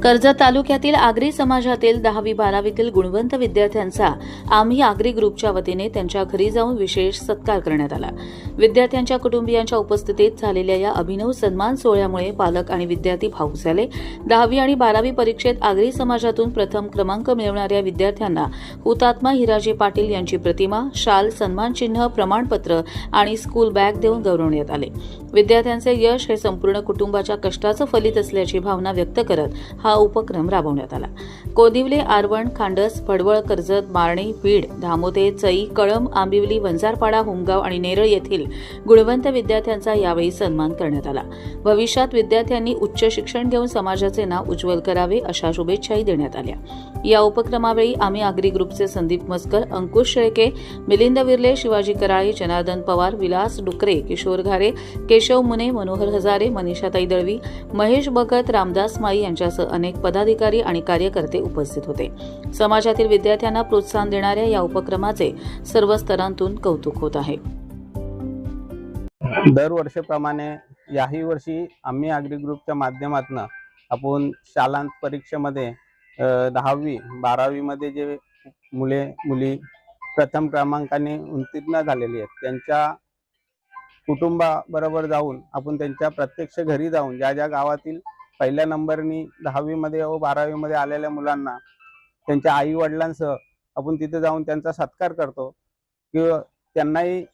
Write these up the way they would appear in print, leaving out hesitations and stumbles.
कर्जत तालुक्यातील आगरी समाजातील 10वी-12वीतील गुणवंत विद्यार्थ्यांचा आम्ही आगरी ग्रुपच्या वतीने त्यांच्या घरी जाऊन विशेष सत्कार करण्यात आला। विद्यार्थ्यांच्या कुटुंबियांच्या उपस्थितीत झालेल्या या अभिनव सन्मान सोहळ्यामुळे पालक आणि विद्यार्थी भावुक झाले। 10वी आणि 12वी परीक्षेत आगरी समाजातून प्रथम क्रमांक मिळवणाऱ्या विद्यार्थ्यांना हुतात्मा हिराजी पाटील यांची प्रतिमा, शाल, सन्मानचिन्ह, प्रमाणपत्र आणि स्कूल बॅग देऊन गौरवण्यात आले। विद्यार्थ्यांचे यश हे संपूर्ण कुटुंबाच्या कष्टाचं फलित असल्याची भावना व्यक्त करत हा उपक्रम राबवण्यात आला। कोदिवले, आरवण, खांडस, भडवळ, कर्जत, मारणी, बीड, धामोते, चई, कळंब, आंबिवली, वंजारपाडा, होमगाव आणि नेरळ येथील गुणवंत विद्यार्थ्यांचा यावेळी सन्मान करण्यात आला। भविष्यात विद्यार्थ्यांनी उच्च शिक्षण घेऊन समाजाचे नाव उज्ज्वल करावे अशा शुभेच्छाही देण्यात आल्या। या उपक्रमावेळी आम्ही आगरी ग्रुपचे संदीप मस्कर, अंकुश शेळके, मिलिंद विर्ले, शिवाजी कराळे, जनार्दन पवार, विलास डुकरे, किशोर घारे, केशव मुने, मनोहर हजारे, मनीषाताई दळवी, महेश भगत, रामदास माई यांच्यासह अनेक पदाधिकारी आणि कार्यकर्ते उपस्थित होते। समाजातील विद्यार्थ्यांना प्रोत्साहन देणाऱ्या या उपक्रमाचे सर्व स्तरांतून कौतुक होत आहे। दरवर्षीप्रमाणे याही वर्षी आम्ही आगरी ग्रुपच्या माध्यमातून आपण शालांत परीक्षेमध्ये 10वी 12वी मध्ये जे मुली प्रथम क्रमांकाने उत्तीर्ण झालेली आहेत त्यांच्या कुटुंबाबरोबर जाऊन आपण त्यांच्या प्रत्यक्ष घरी जाऊन ज्या गावातील पहिल्या नंबरनी 10वी मध्ये व 12वी मध्ये आलेल्या मुलांना त्यांच्या आई वडिलांसह आपण तिथे जाऊन त्यांचा सत्कार करतो किंवा त्यांनाही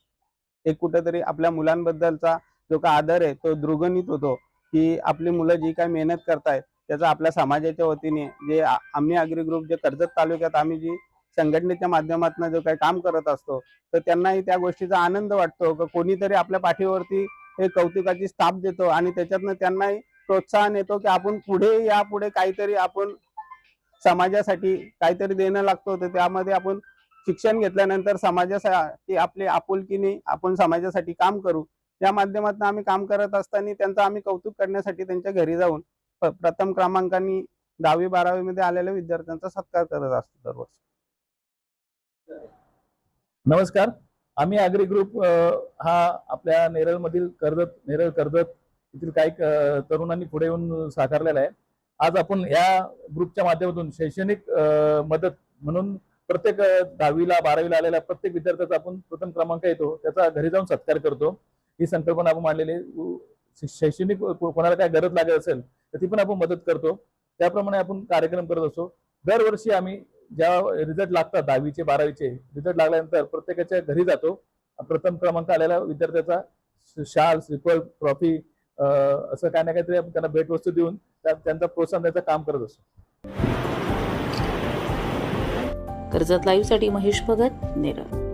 एक कुठेतरी आपल्या मुलांबद्दलचा जो का आदर आहे तो द्विगुणित होतो की आपली मुलं जी काय मेहनत करतायत त्याचा आपल्या समाजाच्या वतीने जे आम्ही आगरी ग्रुप जे कर्जत तालुक्यात आम्ही जी संघटनेच्या माध्यमातून जो काही काम करत असतो तर त्यांनाही त्या गोष्टीचा आनंद वाटतो की कोणीतरी आपल्या पाठीवरती एक कौतुकाची थाप देतो आणि त्याच्यातनं त्यांनाही प्रोत्साहन येतो की आपण पुढे काहीतरी आपण समाजासाठी काहीतरी देणं लागतो। तर त्यामध्ये आपण शिक्षण घेतल्यानंतर समाजासाठी आपली आपुलकीने आपण समाजासाठी काम करू या माध्यमातून आम्ही काम करत असताना त्यांचा आम्ही कौतुक करण्यासाठी त्यांच्या घरी जाऊन प्रथम क्रमांकाने 10वी 12वी मध्ये आलेल्या विद्यार्थ्यांचा सत्कार करत असतो दरवर्षी। नमस्कार, आम्ही आगरी ग्रुप हा आपल्या नेरळमधील नेरळ कर्जत येथील काही तरुणांनी पुढे येऊन साकारलेला आहे। आज आपण या ग्रुपच्या माध्यमातून शैक्षणिक मदत म्हणून प्रत्येक 10वीला 12वीला आलेल्या प्रत्येक विद्यार्थ्याचा आपण प्रथम क्रमांक येतो त्याचा घरी जाऊन सत्कार करतो। ही संकल्पना आपण मांडलेली शैक्षणिक कोणाला काय गरज लागत असेल तर ती पण आपण मदत करतो। त्याप्रमाणे आपण कार्यक्रम करत असतो। दरवर्षी आम्ही ज्या रिझल्ट लागतात 10वीचे 12वीचे रिझल्ट लागल्यानंतर प्रत्येकाच्या घरी जातो। प्रथम क्रमांक आलेल्या विद्यार्थ्याचा शाल, श्रीफळ, ट्रॉफी असं काही ना काहीतरी आपण त्यांना भेटवस्तू देऊन त्यांचा प्रोत्साहन द्यायचं काम करत असतो। कर्जत लाईव्हसाठी महेश भगत, नेरळ।